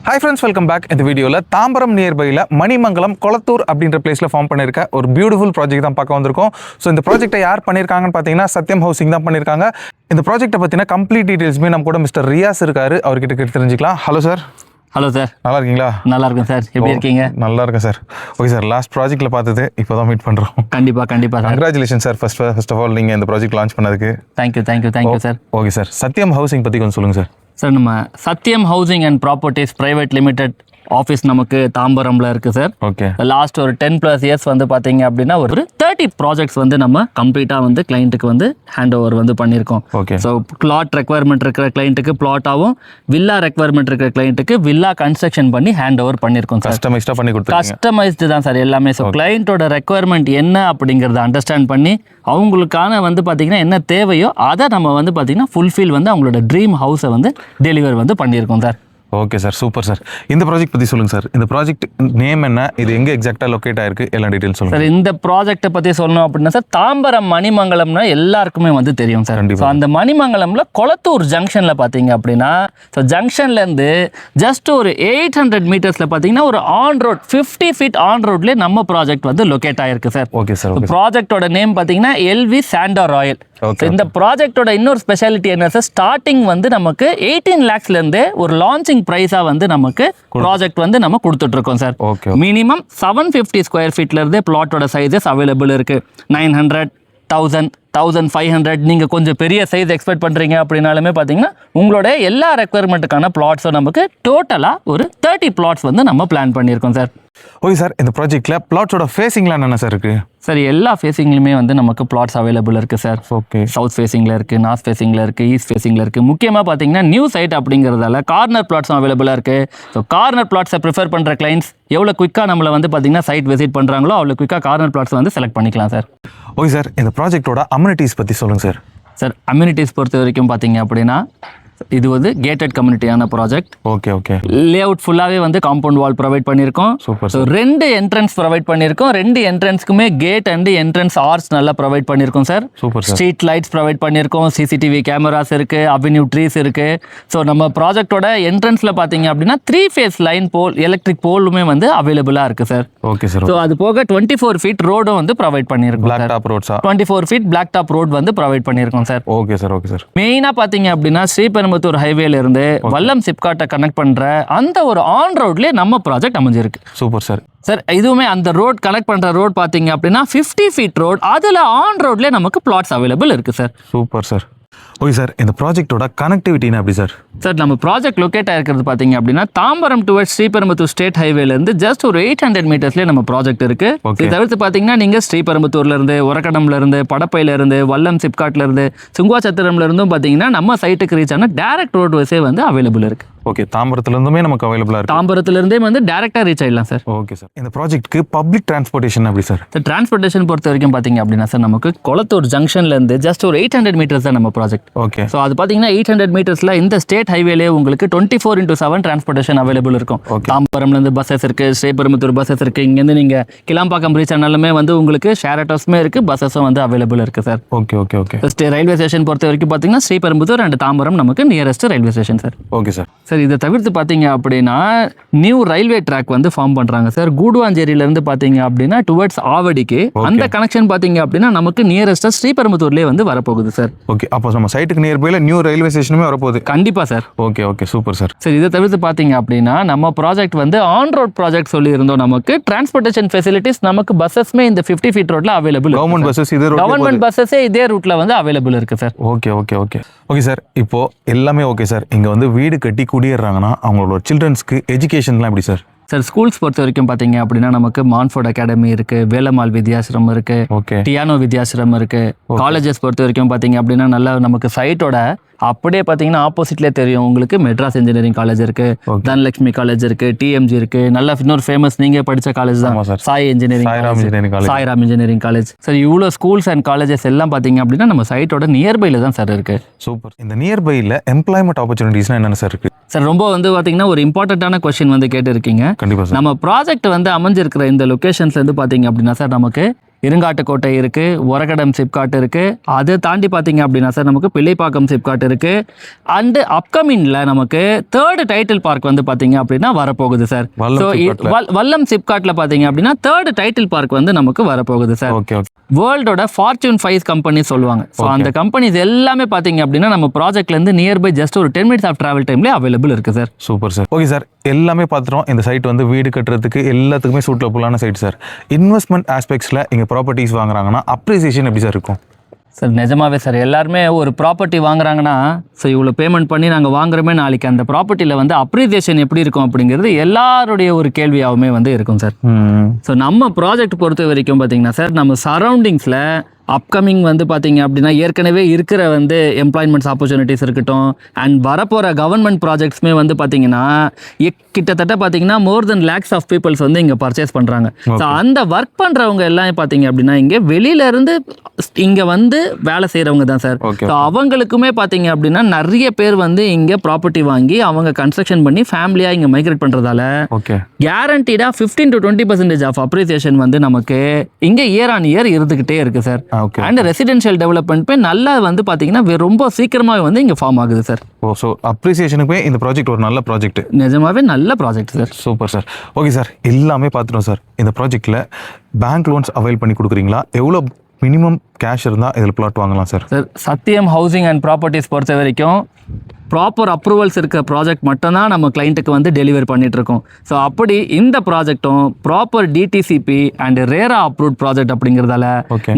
Hi friends, welcome back. இந்த வீடியோவில் தாம்பரம் நியர்பையில் மணிமங்கலம் கொளத்தூர் அப்படின்ற பிளேஸில் ஃபார்ம் பண்ணியிருக்க ஒரு பியூட்டிஃபுல் ப்ராஜெக்ட் தான் பார்க்க வந்திருக்கோம். ஸோ இந்த ப்ராஜெக்ட்டை யார் பண்ணியிருக்காங்கன்னு பார்த்தீங்கன்னா சத்யம் ஹவுசிங் தான் பண்ணியிருக்காங்க. இந்த ப்ராஜெக்ட்டை பற்றின கம்ப்ளீட் டீட்டெயில்ஸுமே நம்ம கூட மிஸ்டர் ரியாஸ் இருக்காரு, அவர்கிட்ட கேட்டு தெரிஞ்சுக்கலாம். Hello sir. ஹலோ சார், நல்லா இருக்கீங்களா? நல்லா இருக்கேன் சார், எப்படி இருக்கீங்க? நல்லா இருக்கேன் சார். ஓகே சார், லாஸ்ட் ப்ராஜெக்ட்டில் பார்த்தது இப்போ தான் மீட் பண்ணுறோம். கண்டிப்பாக sir. Congratulation sir first of all நீங்கள் இந்த ப்ராஜெக்ட் லான்ச் பண்ணதுக்கு. Thank you sir. Okay sir, Sathyam housing பற்றி கொஞ்சம் சொல்லுங்கள் சார். சார், நம்ம Sathyam housing and properties private limited office நமக்கு தாம்பரம்ல இருக்குது சார். ஓகே. லாஸ்ட் ஒரு 10+ இயர்ஸ் வந்து பார்த்தீங்க அப்படின்னா ஒரு 30 ப்ராஜெக்ட்ஸ் வந்து நம்ம கம்ப்ளீட்டாக வந்து கிளைண்ட்டுக்கு வந்து ஹேண்ட் ஓவர் வந்து பண்ணியிருக்கோம். ஓகே. ஸோ பிளாட் ரெக்வயர்மெண்ட் இருக்கிற கிளைண்ட்டுக்கு பிளாட்டாகவும், வில்லா ரெக்வயர்மெண்ட் இருக்கிற கிளைண்ட்டுக்கு வில்லா கன்ஸ்ட்ரக்ஷன் பண்ணி ஹேண்ட் ஓவர் பண்ணியிருக்கோம் சார். கஸ்டமைஸ்டாக பண்ணி கொடுத்துருக்கீங்க. கஸ்டமைஸ்டு தான் சார் எல்லாமே. ஸோ கிளைண்ட்டோட ரெக்வயர்மெண்ட் என்ன அப்படிங்கிறத அண்டர்ஸ்டாண்ட் பண்ணி அவங்களுக்கான வந்து பார்த்திங்கன்னா என்ன தேவையோ அதை நம்ம வந்து பார்த்திங்கன்னா ஃபுல்ஃபில் வந்து அவங்களோட ட்ரீம் ஹவுஸை வந்து டெலிவர் வந்து பண்ணியிருக்கோம் sir. Okay sir, super sir. இந்த ப்ராஜெக்ட் பற்றி சொல்லுங்கள் சார். இந்த ப்ராஜெக்ட் நேம் என்ன, இது எங்கே எக்ஸாக்டாக லொக்கேட் ஆயிருக்கு, எல்லா டீட்டெயில்ஸ் சொல்லுங்கள் சார். இந்த ப்ராஜெக்ட்டை பற்றி சொல்லணும் அப்படின்னா சார், தாம்பரம் மணிமங்கலம்னா எல்லாருக்குமே வந்து தெரியும் சார். ஸோ அந்த மணிமங்கலமில் கொளத்தூர் ஜங்ஷனில் பார்த்தீங்க அப்படின்னா, ஸோ ஜங்ஷன்லேருந்து ஜஸ்ட் ஒரு 800 மீட்டர்ஸில் பார்த்தீங்கன்னா ஒரு ஆன் ரோட் 50 ஃபீட் ஆன் ரோட்லேயே நம்ம ப்ராஜெக்ட் வந்து லொக்கேட் ஆயிருக்கு சார். Okay sir. ப்ராஜெக்டோட நேம் பார்த்தீங்கன்னா எல்வி சாண்டா ராயல். இந்த ப்ராஜெக்டோட இன்னொரு ஸ்பெஷாலிட்டி என்ன சார், ஸ்டார்டிங் வந்து நமக்கு 18 lakhsலேருந்து ஒரு லான்ச்சிங் ப்ரைஸாக வந்து நமக்கு ப்ராஜெக்ட் வந்து நம்ம கொடுத்துட்ருக்கோம் சார். மினிமம் 750 ஸ்கொயர் ஃபீட்லேருந்தே பிளாட்டோட சைஸஸ் அவைலபிள் இருக்குது. 900, 1000, 1500 நீங்கள் கொஞ்சம் பெரிய சைஸ் எக்ஸ்பெக்ட் பண்ணுறீங்க அப்படின்னாலுமே பார்த்தீங்கன்னா உங்களோட எல்லா ரெக்குவயர்மெண்ட்டுக்கான பிளாட்ஸும் நமக்கு டோட்டலாக ஒரு 30 பிளாட்ஸ் வந்து நம்ம பிளான் பண்ணியிருக்கோம் சார். ஓகே சார், இந்த ப்ராஜெக்ட்டில் பிளாட்ஸோட ஃபேஸிங்லாம் என்ன சார் இருக்குது? சார், எல்லா ஃபேஸிங்லையுமே வந்து நமக்கு பிளாட்ஸ் அவைலபிள் இருக்குது சார். ஓகே. சவுத் ஃபேஸிங்கில் இருக்குது, நார்த் ஃபேஸிங்கில் இருக்குது, ஈஸ்ட் ஃபேஸிங்கில் இருக்குது. முக்கியமாக பார்த்தீங்கன்னா நியூ சைட் அப்படிங்கிறதால கார்னர் பிளாட்ஸும் அவைலபிளாக இருக்குது. ஸோ கார்னர் பிளாட்ஸை ப்ரிஃபர் பண்ணுற கிளைண்ட்ஸ் எவ்வளோ குயிக்காக நம்மளை வந்து பார்த்தீங்கன்னா சைட் விசிட் பண்ணுறாங்களோ அவ்வளோ குயிக்காக கார்னர் பிளாட்ஸ் வந்து செலக்ட் பண்ணிக்கலாம் சார். ஓகே சார், இந்த ப்ராஜெக்டோட அம்யூனிட்டிஸ் பற்றி சொல்லுங்கள் சார். சார், அம்யூனிட்டிஸ் பொறுத்த வரைக்கும் பார்த்தீங்க அப்படின்னா இது வந்து கேட்டட் கம்யூனிட்டியான ப்ராஜெக்ட். ஓகே. லே அவுட் ஃபுல்லாகவே வந்து காம்பவுண்ட் வால் ப்ரொவைட் பண்ணியிருக்கோம். சூப்பர். ஸோ 2 என்ட்ரன்ஸ் ப்ரொவைட் பண்ணியிருக்கோம். 2 என்ட்ரன்ஸ்க்குமே கேட் அண்ட் என்ட்ரன்ஸ் ஆர்ச் நல்லா ப்ரொவைட் பண்ணியிருக்கோம் sir. Super. Street lights provide பண்ணியிருக்கோம். சிசிடிவி கேமராஸ் இருக்குது, அவென்யூ ட்ரீஸ் இருக்குது. ஸோ நம்ம ப்ராஜெக்டோட என்ட்ரன்ஸில் பார்த்தீங்க அப்படின்னா 3 ஃபேஸ் லைன் போல் எலக்ட்ரிக் போலுமே வந்து அவைலபிளாக இருக்குது சார். Okay sir. ஸோ அது போக 24 ஃபீட் ரோடும் வந்து ப்ரொவைட் பண்ணியிருக்கோம். பிளாக் டாப் ரோட்ஸா? 24 ஃபீட் பிளாக் டாப் ரோட் வந்து ப்ரொவைட் பண்ணியிருக்கோம் சார். Okay sir. மெயினாக பார்த்தீங்க அப்படின்னா ஸ்ரீபெரும்புத்தூர் ஹைவேல இருந்து வல்லம் சிப்காட்டை கனெக்ட் பண்ற அந்த ஒரு ஆன் ரோட்லயே நம்ம ப்ராஜெக்ட் அமைஞ்சிருக்கு. Super sir. சார், இதுவுமே அந்த ரோட் கனெக்ட் பண்ற ரோட் பாத்தீங்க அப்படின்னா 50 ஃபீட் ரோட், அதுல ஆன் ரோட்லயே நமக்கு பிளாட்ஸ் அவைலபிள் இருக்கு sir. Super sir. Okay sir, இந்த ப்ராஜெக்டோட கனெக்டிவிட்டினா எப்படி சார்? சார், நம்ம ப்ராஜெக்ட் லொக்கேட் ஆயிருக்கிறது பார்த்தீங்க அப்படின்னா தாம்பரம் டுவர்ட்ஸ் ஸ்ரீபெரும்புத்தூர் ஸ்டேட் ஹைவேலேருந்து ஜஸ்ட் ஒரு 800 மீட்டர்ஸ்லேயே நம்ம ப்ராஜெக்ட் இருக்கு. இது தவிர்த்து பார்த்தீங்கன்னா நீங்கள் ஸ்ரீபெரும்புத்தூர்லேருந்து, உரக்கடம்லேருந்து, படப்பையிலேருந்து, வல்லம் சிப்காட்லேருந்து, சுங்குவாச்சத்திரம்லேருந்தும் பார்த்தீங்கன்னா நம்ம சைட்டுக்கு ரீச் ஆன டேரக்ட் ரோட் வசே வந்து அவைலபிள் இருக்கு. ஓகே, தாம்பரத்துலேருந்துமே நமக்கு அவைலபிளாக இருக்குது. தாம்பரத்துலேருந்தே வந்து டேரெக்டாக ரீச் ஆகிடலாம் சார். ஓகே சார், இந்த ப்ராஜெக்ட்டுக்கு பப்ளிக் டிரான்ஸ்போர்ட்டேஷன் எப்படி சார்? சார், டிரான்ஸ்போர்ட்டேஷன் பொறுத்த வரைக்கும் பார்த்தீங்க அப்படின்னா சார் நமக்கு கொளத்தூர் ஜங்ஷன்லேருந்து ஜஸ்ட் ஒரு 800 மீட்டர்ஸ் தான் நம்ம ப்ராஜெக்ட். ஓகே. ஸோ அது பார்த்தீங்கன்னா 800 மீட்டர்ஸில் இந்த ஸ்டேட் ஹைவேலே உங்களுக்கு 24/7 டிரான்ஸ்போர்ட்டேஷன் அவைலபிள் இருக்கும். தாம்பரம்லேருந்து பஸ்ஸஸ் இருக்குது, ஸ்ரீபெரும்புத்தூர் பஸ்ஸஸ் இருக்குது. இங்கேருந்து நீங்கள் கிளாம்பாக்கம் ரீச் ஆனாலுமே வந்து உங்களுக்கு ஷேர் ஆட்டோஸுமே இருக்குது, பஸ்ஸஸும் வந்து அவைலபிள் இருக்குது சார். ஓகே. ரயில்வே ஸ்டேஷன் பொறுத்த வரைக்கும் பார்த்தீங்கன்னா ஸ்ரீபெரும்புத்தூர் அண்ட் தாம்பரம் நமக்கு nearest railway station sir. Okay sir. Sir, இதை தவிர்த்து பார்த்தீங்க அப்படின்னா நியூ ரயில்வே ட்ராக் வந்து ஃபார்ம் பண்ணுறாங்க சார். கூடுவாஞ்சேரியிலேருந்து பார்த்தீங்க அப்படின்னா டுவர்ட்ஸ் ஆவடிக்கு அந்த கனெக்ஷன் பார்த்தீங்க அப்படின்னா நமக்கு நியரஸ்ட்டாக ஸ்ரீபெரும்புத்தூர்லேயே வந்து வரப்போகுது சார். ஓகே, அப்போ நம்ம சைட்டுக்கு நியர்பையில் நியூ ரயில்வே ஸ்டேஷனுமே வரப்போகுது. கண்டிப்பாக சார். Okay, super sir. சரி, இதை தவிர்த்து பார்த்தீங்க அப்படின்னா நம்ம ப்ராஜெக்ட் வந்து ஆன் ரோட் ப்ராஜெக்ட் சொல்லியிருந்தோம். நமக்கு டிரான்ஸ்போர்ட்டேஷன் ஃபெசிலிட்டிஸ் நமக்கு பஸ்ஸஸ்மே இந்த 50 ஃபீட் ரோட்ல அவைலபிள். கவர்மெண்ட் பஸ்ஸஸே இதே ரூட்ல வந்து அவைலபிள் இருக்கு சார். ஓகே சார், இப்போ எல்லாமே ஓகே சார். இங்கே வந்து வீடு கட்டி குடியேறாங்கன்னா அவங்களோட சில்ட்ரன்ஸ்க்கு எஜுகேஷன்லாம் எப்படி சார்? சார், ஸ்கூல்ஸ் பொறுத்த வரைக்கும் பார்த்தீங்க அப்படின்னா நமக்கு மான்ஃபோர்ட் அகாடமி இருக்கு, வேலம்மாள் வித்யாசிரம் இருக்கு, டியானோ வித்யாசிரம் இருக்கு. காலேஜஸ் பொறுத்த வரைக்கும் பார்த்தீங்க அப்படின்னா நல்லா நமக்கு சைட்டோட அப்படியே பார்த்தீங்கன்னா ஆப்போசிட்லேயே தெரியும் உங்களுக்கு மெட்ராஸ் இன்ஜினியரிங் காலேஜ் இருக்கு, தனலட்சுமி காலேஜ் இருக்கு, டிஎம்ஜி இருக்கு. நல்ல இன்னொரு ஃபேமஸ் நீங்க படிச்ச காலேஜ் தான் Sai Ram engineering college. Sir, இவ்வளோ ஸ்கூல்ஸ் அண்ட் காலேஜஸ் எல்லாம் பார்த்தீங்க அப்படின்னா நம்ம சைட்டோட நியர்பைல தான் சார் இருக்கு. சூப்பர். இந்த நியர்பைல எம்ப்ளாய்மெண்ட் ஆப்பர்ச்சுனிட்டிஸ்னா என்னென்ன சார் இருக்கு? சார், ரொம்ப வந்து பார்த்தீங்கன்னா ஒரு இம்பார்ட்டண்ட்டான கொஸ்டின் வந்து கேட்டிருக்கீங்க. கண்டிப்பாக. நம்ம ப்ராஜெக்ட் வந்து அமைஞ்சிருக்கிற இந்த லொக்கேஷன்ஸ்லேருந்து பார்த்தீங்க அப்படின்னா சார் நமக்கு இருங்காட்டுக்கோட்டை இருக்குது, ஒரகடம் சிப்காட் இருக்குது. அதை தாண்டி பார்த்தீங்க அப்படின்னா சார் நமக்கு பிள்ளைப்பாக்கம் சிப்காட் இருக்குது. அண்டு அப்கமிங்கில் நமக்கு 3rd டைட்டில் பார்க் வந்து பார்த்தீங்க அப்படின்னா வரப்போகுது சார். ஸோ வல்லம் சிப்காட்டில் பார்த்தீங்க அப்படின்னா 3rd டைட்டில் பார்க் வந்து நமக்கு வரப்போகுது சார். ஓகே. வேர்ல்டோட ஃபார்ச்சூன் 5 கம்பெனி சொல்லுவாங்க. ஸோ அந்த கம்பெனிஸ் எல்லாமே பார்த்தீங்க அப்படின்னா நம்ம ப்ராஜெக்ட்லேருந்து நியர்பை ஜஸ்ட் ஒரு 10 minutes ஆஃப் ட்ராவல் டைம்லேயே அவைலபிள் இருக்குது sir. Super sir. Okay sir, எல்லாமே பார்த்துட்டோம். இந்த சைட் வந்து வீடு கட்டுறதுக்கு எல்லாத்துக்குமே சூட்டபுளான சைட் சார். இன்வெஸ்ட்மெண்ட் ஆஸ்பெக்ட்ஸில் இங்கே ப்ராப்பர்ட்டிஸ் வாங்குறாங்கன்னா அப்ரிசியேஷன் எப்படி சார் இருக்கும்? சார் நிஜமாவே சார், எல்லாருமே ஒரு ப்ராப்பர்ட்டி வாங்குறாங்கன்னா ஸோ இவ்வளோ பேமெண்ட் பண்ணி நாங்கள் வாங்குறோமே, நாளைக்கு அந்த ப்ராப்பர்ட்டியில் வந்து அப்ரிசியேஷன் எப்படி இருக்கும் அப்படிங்கிறது எல்லாருடைய ஒரு கேள்வியாகவுமே வந்து இருக்கும் சார். ஸோ நம்ம ப்ராஜெக்ட் பொறுத்த வரைக்கும் பார்த்தீங்கன்னா சார், நம்ம சரௌண்டிங்ஸில் அப்கமிங் வந்து பார்த்தீங்க அப்படின்னா ஏற்கனவே இருக்கிற வந்து எம்ப்ளாய்மெண்ட்ஸ் ஆப்பர்ச்சுனிட்டிஸ் இருக்கட்டும், அண்ட் வரப்போகிற கவர்மெண்ட் ப்ராஜெக்ட்ஸுமே வந்து பார்த்தீங்கன்னா கிட்டத்தட்ட பார்த்தீங்கன்னா மோர் தென் லேக்ஸ் ஆஃப் பீப்புள்ஸ் வந்து இங்கே பர்ச்சேஸ் பண்ணுறாங்க. ஸோ அந்த ஒர்க் பண்ணுறவங்க எல்லாம் பார்த்தீங்க அப்படின்னா இங்கே வெளியிலேருந்து இங்கே வந்து வேலை செய்கிறவங்க தான் சார். ஸோ அவங்களுக்குமே பார்த்தீங்க அப்படின்னா நிறைய பேர் வந்து இங்கே ப்ராப்பர்ட்டி வாங்கி அவங்க கன்ஸ்ட்ரக்ஷன் பண்ணி ஃபேமிலியாக இங்கே மைக்ரேட் பண்ணுறதால கேரண்டீடாக 15 to 20% ஆஃப் அப்ரிசியேஷன் வந்து நமக்கு இங்கே இயர் ஆன் இயர் இருந்துக்கிட்டே இருக்குது சார். அண்ட் ரெசிடென்ஷியல் டெவலப்மெண்ட் நல்லா வந்து பார்த்தீங்கன்னா ரொம்ப சீக்கிரமாக வந்து இங்கே ஃபார்ம் ஆகுது சார். ஸோ அப்ரிசியேஷனுக்குமே இந்த ப்ராஜெக்ட் ஒரு நல்ல ப்ராஜெக்ட், நிஜமாவே நல்ல project sir. Super sir. Okay sir, எல்லாமே பார்த்துட்டோம் சார். இந்த ப்ராஜெக்ட்டில் பேங்க் லோன்ஸ் அவைல் பண்ணி கொடுக்குறீங்களா? எவ்வளோ மினிமம் கேஷ் இருந்தால் இதில் பிளாட் வாங்கலாம் சார்? சார் சத்தியம் ஹவுசிங் அண்ட் ப்ராப்பர்ட்டிஸ் பொறுத்த வரைக்கும் ப்ராப்பர் அப்ரூவல்ஸ் இருக்க ப்ராஜெக்ட் மட்டும்தான் நம்ம கிளைண்ட்டுக்கு வந்து டெலிவரி பண்ணிட்டு இருக்கோம். ஸோ அப்படி இந்த ப்ராஜெக்டும் proper DTCP and RERA approved project அப்படிங்கிறதால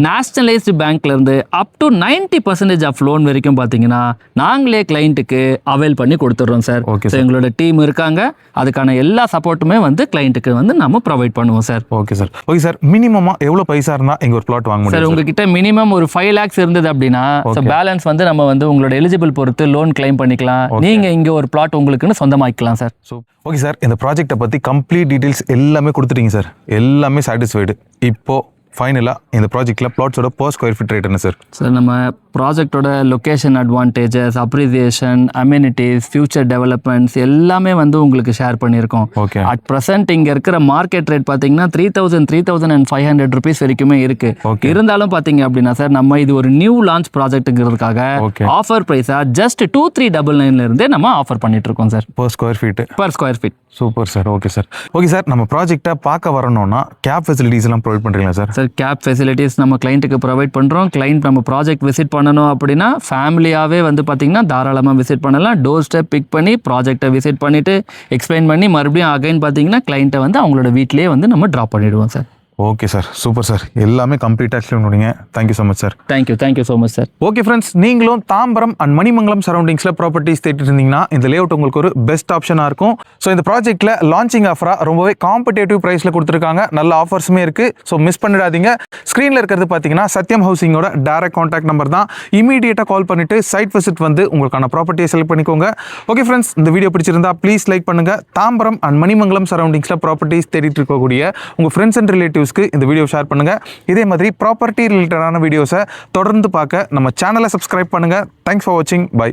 நேஷனலைஸ்டு பேங்க்லேருந்து அப் டு 90% ஆஃப் லோன் வரைக்கும் பார்த்தீங்கன்னா நாங்களே கிளைண்ட்டுக்கு அவைல் பண்ணி கொடுத்துட்றோம் சார். ஸோ எங்களோட டீம் இருக்காங்க, அதுக்கான எல்லா சப்போர்ட்டுமே வந்து கிளைண்ட்டுக்கு வந்து நம்ம ப்ரொவைட் பண்ணுவோம் sir. Okay sir. Okay sir, மினிமமாக எவ்வளோ பைசா இருந்தால் எங்கள் ஒரு பிளாட் வாங்க முடியும் சார்? உங்ககிட்ட மினிமம் ஒரு 5 lakhs இருந்தது அப்படின்னா ஸோ பேலன்ஸ் வந்து நம்ம வந்து உங்களோட எலிஜிபிள் பொறுத்து லோன் கிளைம் பண்ணி நீங்க இங்க ஒரு பிளாட் உங்களுக்குன்னு சொந்தமாக்கலாம் சார். ஓகே சார், இந்த ப்ராஜெக்ட்டை பத்தி கம்ப்ளீட் டீடைல்ஸ் எல்லாமே கொடுத்துட்டீங்க சார். எல்லாமே சாட்டிஸ்ஃபைடு. இப்போ ஃபைனலாக இந்த ப்ராஜெக்ட்டில் பிளாட்ஸோட per square feet ரேட் என்ன சார்? சார் நம்ம ப்ராஜெக்டோட location advantages, appreciation, amenities, future developments எல்லாமே வந்து உங்களுக்கு ஷேர் பண்ணியிருக்கோம். ஓகே. அட் ப்ரெசென்ட் இங்கே இருக்கிற மார்க்கெட் ரேட் பார்த்தீங்கன்னா 3,500 rupees வரைக்குமே இருக்கு. இருந்தாலும் பார்த்தீங்க அப்படின்னா சார், நம்ம இது ஒரு நியூ லான்ச் ப்ராஜெக்ட்டுங்கிறதுக்காக ஆஃபர் ப்ரைஸாக ஜஸ்ட் 2,399 இருந்தே நம்ம ஆஃபர் பண்ணிட்டு இருக்கோம் sir. per square feet. Super sir. Okay sir. Okay sir, நம்ம ப்ராஜெக்டை பார்க்க வரணும்னா கேப் ஃபெசிலிட்டிஸ் எல்லாம் ப்ரொவைட் பண்ணுறீங்களா சார்? சார் கேப் ஃபெசிலிட்டிஸ் நம்ம கிளைண்ட்டுக்கு ப்ரொவைட் பண்ணுறோம். கிளைண்ட் நம்ம ப்ராஜெக்ட் விசிட் பண்ணணும் அப்படின்னா ஃபேமிலியாகவே வந்து பார்த்தீங்கன்னா தாராளமாக விசிட் பண்ணலாம். டோர் ஸ்டெப் பிக் பண்ணி ப்ராஜெக்டை விசிட் பண்ணிவிட்டு எக்ஸ்பிளைன் பண்ணி மறுபடியும் அகைன் பார்த்தீங்கன்னா கிளைண்ட்டை வந்து அவங்களோட வீட்டிலேயே வந்து நம்ம ட்ராப் பண்ணிவிடுவோம் sir. Okay sir, super sir. எல்லாமே கம்ப்ளீட்டாக எக்ஸ்பிளைன் பண்ணுவீங்க. Thank you so much sir. Thank you so much sir. Okay friends, நீங்களும் தாம்பரம் அண்ட் மணிமங்கலம் சரௌண்டிங்ஸில் ப்ராப்பர்ட்டிஸ் தேடிட்டு இருந்தீங்கன்னா இந்த லேஅவுட் உங்களுக்கு ஒரு பெஸ்ட் ஆப்ஷனாக இருக்கும். ஸோ இந்த ப்ராஜெக்ட்டில் லான்ச்சிங் ஆஃபராக ரொம்பவே காம்படேட்டிவ் ப்ரைஸில் கொடுத்துருக்காங்க. நல்ல ஆஃபர்ஸுமே இருக்குது. ஸோ மிஸ் பண்ணிடாதீங்க. ஸ்க்ரீனில் இருக்கிறது பார்த்தீங்கன்னா சத்யம் ஹவுசிங்கோட டைரக்ட் கான்டாக்ட் நம்பர் தான். இமீடியட்டாக கால் பண்ணிவிட்டு சைட் விசிட் வந்து உங்களுக்கான ப்ராப்பர்ட்டியை செலக்ட் பண்ணிக்கோங்க. ஓகே ஃப்ரெண்ட்ஸ், இந்த வீடியோ பிடிச்சிருந்தா ப்ளீஸ் லைக் பண்ணுங்கள். தாம்பரம் அண்ட் மணிமங்கலம் சரௌண்டிங்ஸில் ப்ராப்பர்ட்டிஸ் தேடிட்டு இருக்கக்கூடிய உங்கள் ஃப்ரெண்ட்ஸ் அண்ட் ரிலேட்டிவ்ஸ்க்கு இந்த வீடியோ ஷேர் பண்ணுங்க. இதே மாதிரி ப்ராப்பர்ட்டி ரிலேட்டடான வீடியோஸை தொடர்ந்து பார்க்க நம்ம சேனலை சப்ஸ்கிரைப் பண்ணுங்க. தேங்க்ஸ் ஃபார் வாட்சிங். பை.